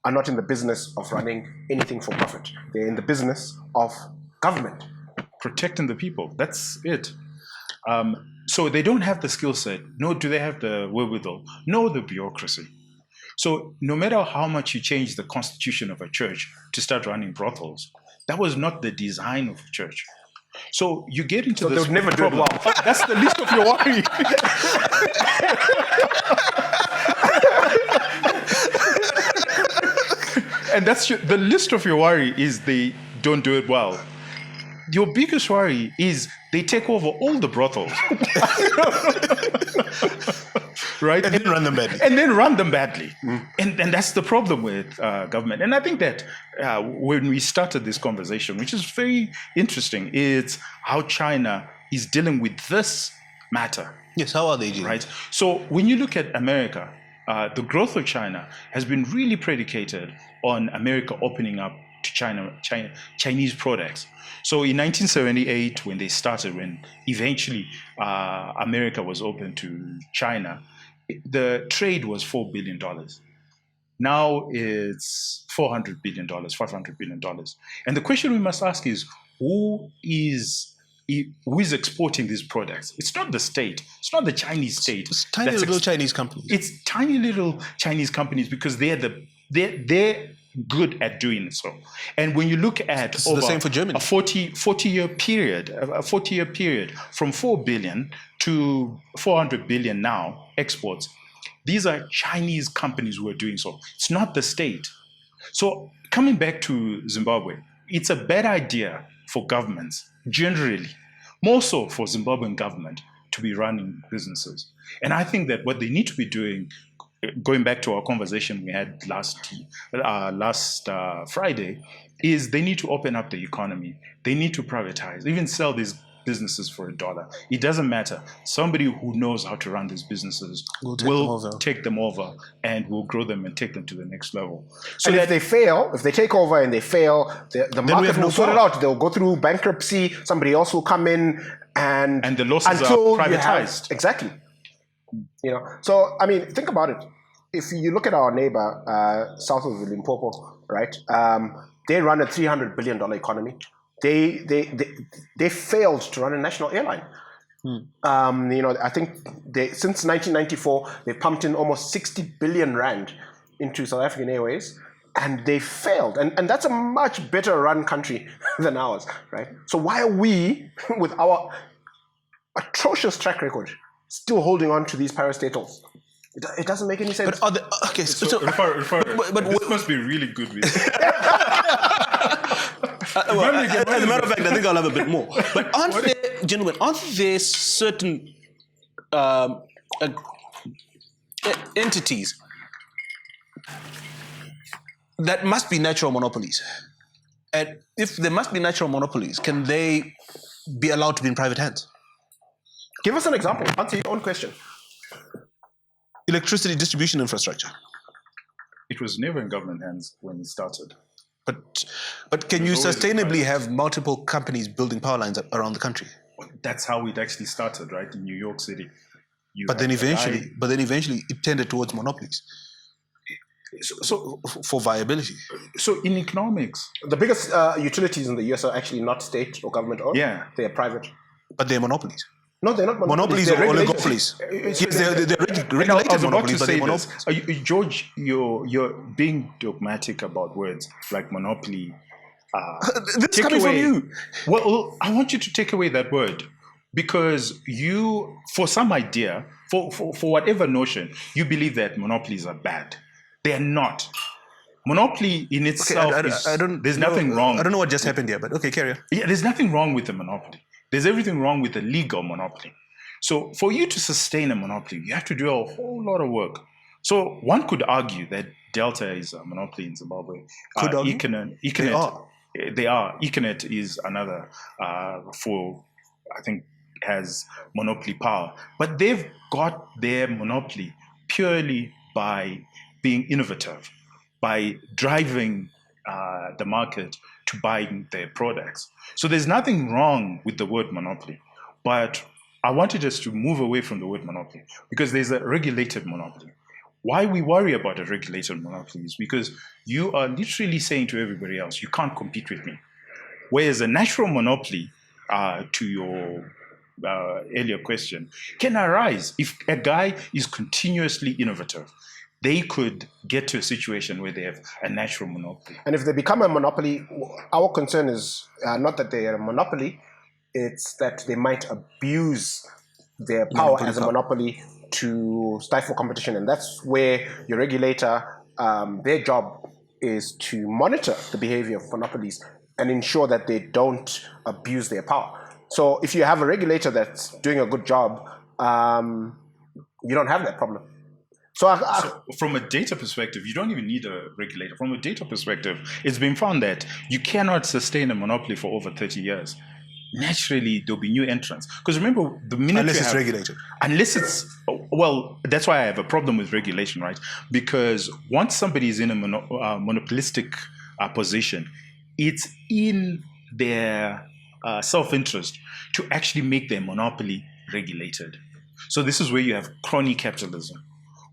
Speaker 2: are not in the business of running anything for profit. They're in the business of government.
Speaker 3: Protecting the people. That's it. So they don't have the skill set, nor do they have the wherewithal, nor the bureaucracy. So no matter how much you change the constitution of a church to start running brothels, that was not the design of a church. So you get into
Speaker 2: So
Speaker 3: this
Speaker 2: they would never do it
Speaker 3: problem.
Speaker 2: well.
Speaker 3: That's the least of your worry. And the list of your worry is they don't do it well. Your biggest worry is they take over all the brothels. Right?
Speaker 1: And then run them badly.
Speaker 3: And then run them badly. And that's the problem with government. And I think that when we started this conversation, which is very interesting, it's how China is dealing with this matter.
Speaker 1: Yes, how are they dealing?
Speaker 3: Right? So when you look at America, the growth of China has been really predicated on America opening up to Chinese products. So in 1978, when they started, when eventually America was open to China, the trade was $4 billion. Now it's $400 billion, $500 billion. And the question we must ask is, who is exporting these products? It's not the state. It's not the Chinese state.
Speaker 1: It's tiny little Chinese companies.
Speaker 3: It's tiny little Chinese companies because they're good at doing so. And when you look at
Speaker 1: This is the same for Germany.
Speaker 3: a 40-year period from 4 billion to 400 billion now exports, these are Chinese companies who are doing so. It's not the state. So coming back to Zimbabwe, it's a bad idea for governments generally, more so for Zimbabwean government, to be running businesses. And I think that what they need to be doing, going back to our conversation we had last Friday, is they need to open up the economy. They need to privatize, even sell these businesses for $1. It doesn't matter. Somebody who knows how to run these businesses will take them over and will grow them and take them to the next level. So
Speaker 2: And if they fail, if they take over and they fail, the market
Speaker 1: have no
Speaker 2: will sort it
Speaker 1: power.
Speaker 2: out. They'll go through bankruptcy. Somebody else will come in, and
Speaker 3: the losses are
Speaker 2: until you have-
Speaker 3: privatized.
Speaker 2: Exactly. So I mean, think about it. If you look at our neighbor south of Limpopo, right? They run a $300 billion economy. They failed to run a national airline. I think since 1994 they pumped in almost 60 billion rand into South African Airways, and they failed. And that's a much better run country than ours, right? So why are we, with our atrocious track record, still holding on to these parastatals? It doesn't make any sense.
Speaker 1: But are they, okay, so
Speaker 3: But this must be really good with
Speaker 1: as a matter of fact, I think I'll have a bit more. But aren't there certain entities that must be natural monopolies? And if there must be natural monopolies, can they be allowed to be in private hands?
Speaker 2: Give us an example. Answer your own question.
Speaker 1: Electricity distribution infrastructure.
Speaker 3: It was never in government hands when it started.
Speaker 1: But can you
Speaker 3: always
Speaker 1: sustainably have multiple companies building power lines around the country?
Speaker 3: That's how it actually started, right? In New York City.
Speaker 1: But then eventually it tended towards monopolies. So for viability.
Speaker 3: So in economics,
Speaker 2: The biggest utilities in the US are actually not state or government owned.
Speaker 3: Yeah.
Speaker 2: They are private.
Speaker 1: But they're monopolies.
Speaker 2: No, they're not
Speaker 1: Monopolies
Speaker 2: They're
Speaker 1: or
Speaker 2: regulated.
Speaker 1: oligopolies.
Speaker 2: It's-
Speaker 1: Yes, they're
Speaker 3: I
Speaker 1: regulated
Speaker 3: was about to
Speaker 1: monopolies, but
Speaker 3: say
Speaker 1: they're
Speaker 3: this.
Speaker 1: monopolies.
Speaker 3: George, you're being dogmatic about words like monopoly.
Speaker 1: This is coming from you.
Speaker 3: Well, I want you to take away that word because you, for some idea, for whatever notion, you believe that monopolies are bad. They're not. Monopoly in itself there's nothing wrong.
Speaker 1: I don't know what just happened here, but okay, carry on.
Speaker 3: Yeah, there's nothing wrong with a monopoly. There's everything wrong with a legal monopoly. So for you to sustain a monopoly, you have to do a whole lot of work. So one could argue that Delta is a monopoly in Zimbabwe.
Speaker 1: Could argue?
Speaker 3: They are. Econet is another I think, has monopoly power. But they've got their monopoly purely by being innovative, by driving the market to buying their products. So there's nothing wrong with the word monopoly. But I wanted us to move away from the word monopoly because there's a regulated monopoly. Why we worry about a regulated monopoly is because you are literally saying to everybody else, you can't compete with me. Whereas a natural monopoly, to your earlier question, can arise if a guy is continuously innovative. They could get to a situation where they have a natural monopoly.
Speaker 2: And if they become a monopoly, our concern is not that they are a monopoly, it's that they might abuse their power as a monopoly to stifle competition. And that's where your regulator, their job is to monitor the behavior of monopolies and ensure that they don't abuse their power. So if you have a regulator that's doing a good job, you don't have that problem. So
Speaker 3: from a data perspective, you don't even need a regulator. From a data perspective, it's been found that you cannot sustain a monopoly for over 30 years. Naturally, there'll be new entrants. Because remember, the minute
Speaker 1: unless it's regulated.
Speaker 3: Unless it's, well, that's why I have a problem with regulation, right? Because once somebody is in a monopolistic position, it's in their self-interest to actually make their monopoly regulated. So this is where you have crony capitalism,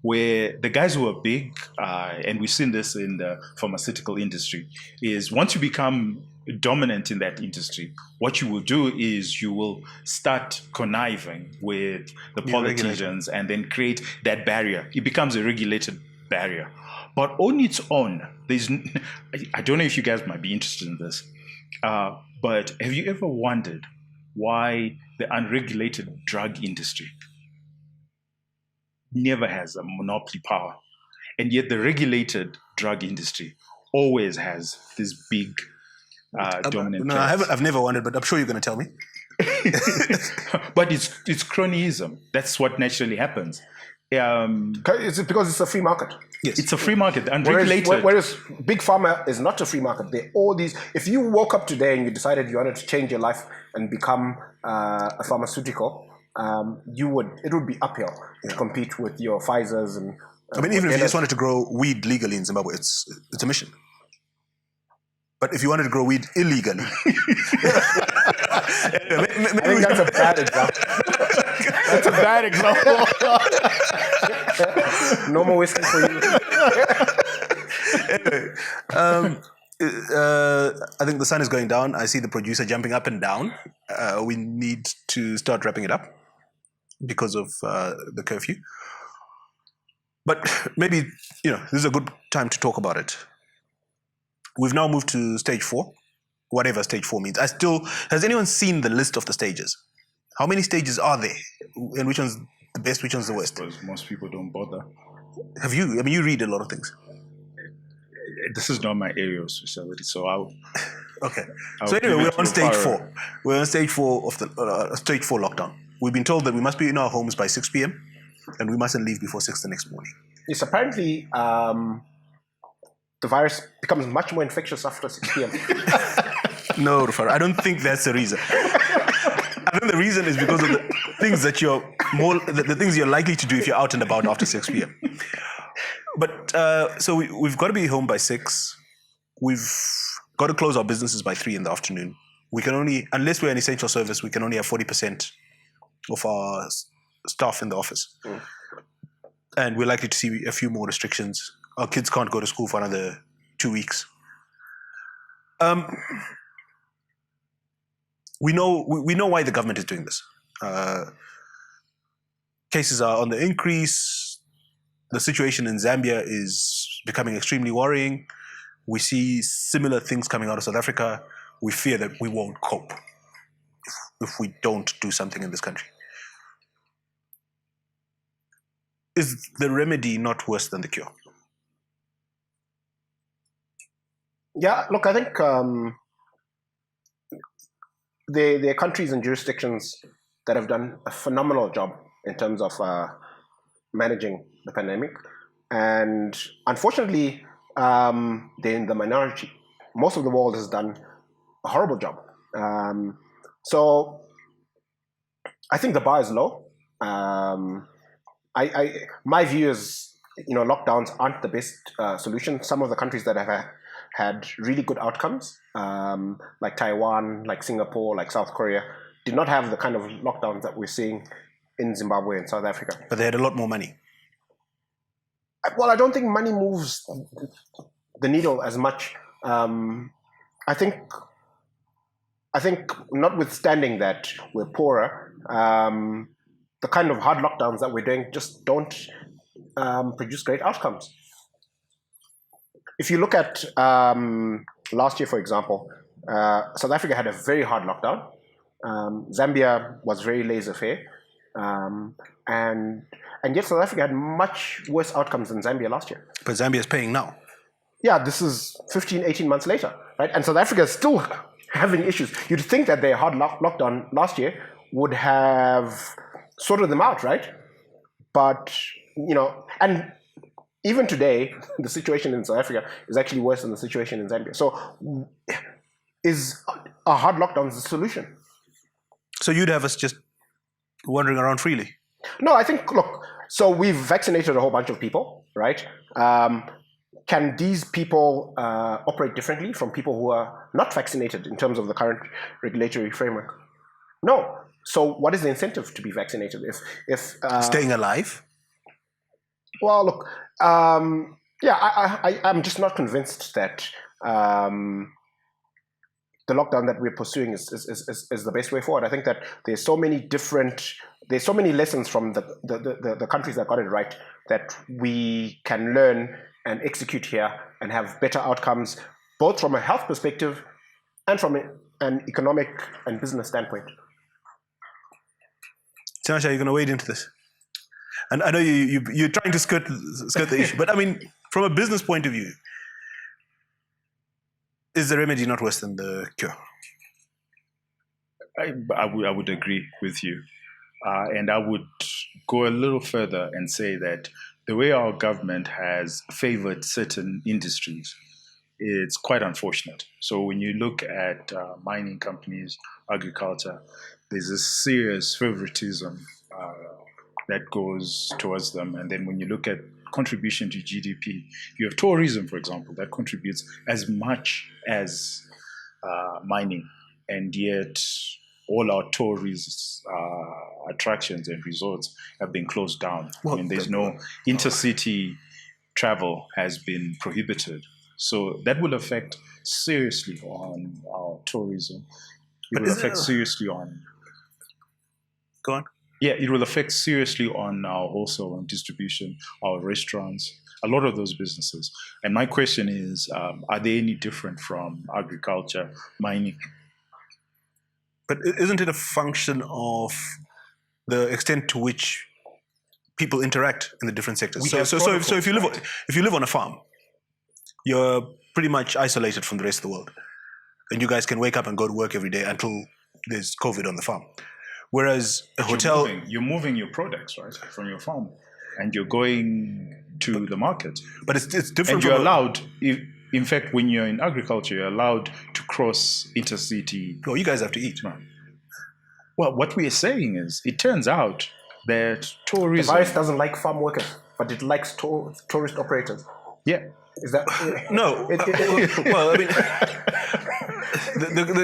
Speaker 3: where the guys who are big, and we've seen this in the pharmaceutical industry, is once you become dominant in that industry, what you will do is you will start conniving with the politicians and then create that barrier. It becomes a regulated barrier. But on its own, I don't know if you guys might be interested in this, but have you ever wondered why the unregulated drug industry never has a monopoly power, and yet the regulated drug industry always has this big dominant?
Speaker 1: No, I've never wondered, but I'm sure you're going to tell me.
Speaker 3: But it's cronyism. That's what naturally happens.
Speaker 2: Is it because it's a free market?
Speaker 3: Yes, it's a free market, unregulated.
Speaker 2: Whereas Big Pharma is not a free market. They're all these. If you woke up today and you decided you wanted to change your life and become a pharmaceutical, it would be uphill to compete with your Pfizers and.
Speaker 1: I mean, even if you just wanted to grow weed legally in Zimbabwe, it's a mission. But if you wanted to grow weed illegally,
Speaker 2: I think that's a bad example.
Speaker 3: That's a bad example.
Speaker 2: No more whiskey for you.
Speaker 1: Anyway, I think the sun is going down. I see the producer jumping up and down. We need to start wrapping it up because of the curfew. But maybe, this is a good time to talk about it. We've now moved to stage 4, whatever stage 4 means. Has anyone seen the list of the stages? How many stages are there? And which one's the best, which one's the worst?
Speaker 3: Because most people don't bother.
Speaker 1: Have you? I mean, you read a lot of things.
Speaker 3: This is not my area of specialty, so I'll...
Speaker 1: Okay. So anyway, we're on stage 4. We're on stage 4 of the stage 4 lockdown. We've been told that we must be in our homes by 6 p.m. and we mustn't leave before 6 the next morning.
Speaker 2: Yes, apparently the virus becomes much more infectious after 6 p.m.
Speaker 1: No, Rufaro, I don't think that's the reason. I think the reason is because of the things that the things you're likely to do if you're out and about after 6 p.m. But so we've got to be home by 6. We've got to close our businesses by 3 in the afternoon. We can only, unless we're an essential service, we can only have 40% of our staff in the office. Mm. And we're likely to see a few more restrictions. Our kids can't go to school for another 2 weeks. We know why the government is doing this. Cases are on the increase. The situation in Zambia is becoming extremely worrying. We see similar things coming out of South Africa. We fear that we won't cope if we don't do something in this country. Is the remedy not worse than the cure?
Speaker 2: Yeah, look, I think there are countries and jurisdictions that have done a phenomenal job in terms of managing the pandemic, and unfortunately, they're in the minority. Most of the world has done a horrible job. So I think the bar is low. My view is, lockdowns aren't the best solution. Some of the countries that have had really good outcomes, like Taiwan, like Singapore, like South Korea, did not have the kind of lockdowns that we're seeing in Zimbabwe and South Africa.
Speaker 1: But they had a lot more money.
Speaker 2: Well, I don't think money moves the needle as much. I think notwithstanding that we're poorer, the kind of hard lockdowns that we're doing just don't produce great outcomes. If you look at last year, for example, South Africa had a very hard lockdown. Zambia was very laissez-faire. And yet South Africa had much worse outcomes than Zambia last year.
Speaker 1: But Zambia is paying now.
Speaker 2: Yeah, this is 15, 18 months later, right? And South Africa is still having issues. You'd think that their hard lockdown last year would have sorted them out, right? But, and even today, the situation in South Africa is actually worse than the situation in Zambia. So is a hard lockdown the solution?
Speaker 1: So you'd have us just wandering around freely?
Speaker 2: No, I think, look, so we've vaccinated a whole bunch of people, right? Can these people operate differently from people who are not vaccinated in terms of the current regulatory framework? No. So what is the incentive to be vaccinated? If
Speaker 1: staying alive?
Speaker 2: Well, look, I'm just not convinced that the lockdown that we're pursuing is the best way forward. I think that there's so many lessons from the countries that got it right that we can learn and execute here and have better outcomes, both from a health perspective and from an economic and business standpoint.
Speaker 1: Tinashe, are you going to wade into this? And I know you're trying to skirt the issue, but I mean, from a business point of view, is the remedy not worse than the cure?
Speaker 3: I would agree with you. And I would go a little further and say that the way our government has favored certain industries, it's quite unfortunate. So when you look at mining companies, agriculture, there's a serious favoritism that goes towards them. And then when you look at contribution to GDP, you have tourism, for example, that contributes as much as mining, and yet all our tourist attractions and resorts have been closed down.
Speaker 1: Well,
Speaker 3: there's no intercity travel has been prohibited. So that will affect seriously on our tourism. It will affect seriously on...
Speaker 1: Go on.
Speaker 3: Yeah, it will affect seriously on our wholesale and distribution, our restaurants, a lot of those businesses. And my question is, are they any different from agriculture, mining?
Speaker 1: But isn't it a function of the extent to which people interact in the different sectors? So if you live on a farm, you're pretty much isolated from the rest of the world, and you guys can wake up and go to work every day until there's COVID on the farm. Whereas a hotel,
Speaker 3: you're moving your products, right, from your farm, and you're going to the market.
Speaker 1: But it's different.
Speaker 3: And you're allowed. In fact, when you're in agriculture, you're allowed to cross intercity.
Speaker 1: No, you guys have to eat.
Speaker 3: Well, what we are saying is, it turns out that tourism...
Speaker 2: The virus doesn't like farm workers, but it likes tourist operators.
Speaker 3: Yeah.
Speaker 2: Is that...
Speaker 1: No. Well, I mean,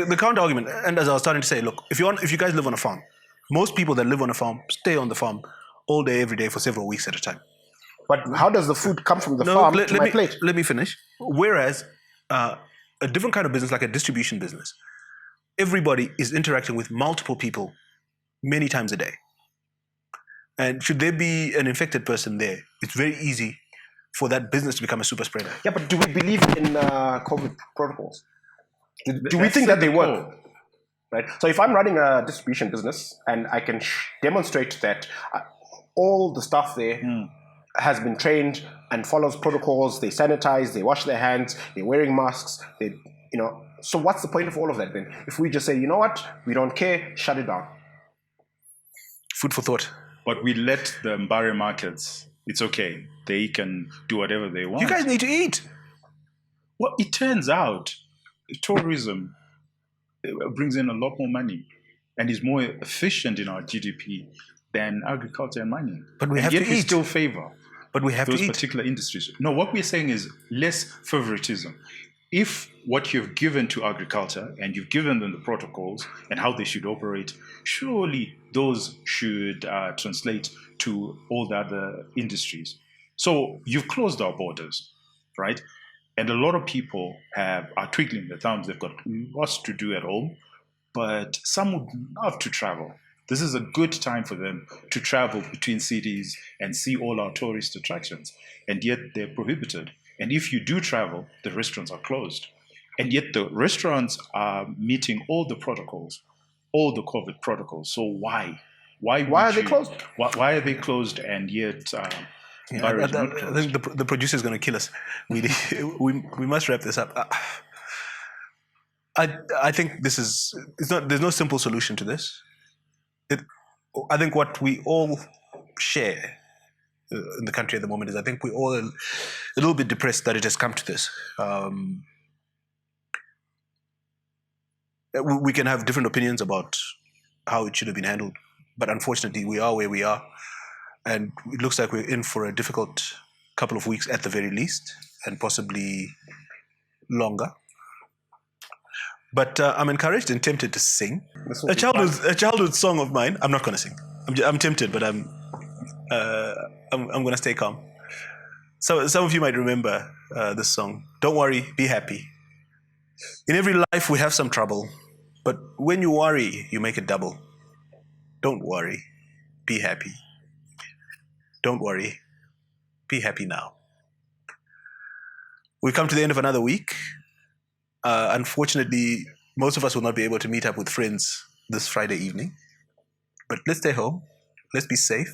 Speaker 1: the counter argument, and as I was starting to say, look, if you guys live on a farm, most people that live on a farm stay on the farm all day, every day for several weeks at a time.
Speaker 2: But how does the food come from the farm to my plate?
Speaker 1: Let me finish. Whereas a different kind of business, like a distribution business, everybody is interacting with multiple people many times a day. And should there be an infected person there, it's very easy for that business to become a super spreader.
Speaker 2: Yeah, but do we believe in COVID protocols? Do we think that they work? Right. So if I'm running a distribution business and I can demonstrate that all the staff there has been trained and follows protocols. They sanitize, they wash their hands, they're wearing masks. So what's the point of all of that then? If we just say, you know what, we don't care, shut it down.
Speaker 1: Food for thought.
Speaker 3: But we let the Mbari markets, it's okay. They can do whatever they want.
Speaker 1: You guys need to eat.
Speaker 3: Well, it turns out tourism brings in a lot more money and is more efficient in our GDP than agriculture and mining.
Speaker 1: But we have
Speaker 3: yet
Speaker 1: to
Speaker 3: we
Speaker 1: eat.
Speaker 3: still favor
Speaker 1: But we have
Speaker 3: those
Speaker 1: to eat.
Speaker 3: particular industries. No, what we're saying is less favoritism. If what you've given to agriculture and you've given them the protocols and how they should operate, surely those should translate to all the other industries. So you've closed our borders, right? And a lot of people are twiddling their thumbs. They've got lots to do at home, but some would love to travel. This is a good time for them to travel between cities and see all our tourist attractions, and yet they're prohibited. And if you do travel, the restaurants are closed. And yet the restaurants are meeting all the protocols, all the COVID protocols. So why? Why
Speaker 2: are they closed?
Speaker 3: Why are they closed and yet
Speaker 1: I think the producer is going to kill us. We must wrap this up. I think there's no simple solution to this. I think what we all share in the country at the moment is I think we're all a little bit depressed that it has come to this. We can have different opinions about how it should have been handled, but unfortunately we are where we are, and it looks like we're in for a difficult couple of weeks at the very least, and possibly longer. But I'm encouraged and tempted to sing a childhood song of mine. I'm not going to sing. I'm tempted, but I'm going to stay calm. So some of you might remember this song. Don't worry, be happy. In every life we have some trouble, but when you worry, you make it double. Don't worry, be happy. Don't worry, be happy now. We've come to the end of another week. Unfortunately, most of us will not be able to meet up with friends this Friday evening. But let's stay home. Let's be safe.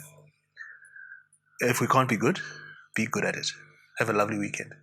Speaker 1: If we can't be good at it. Have a lovely weekend.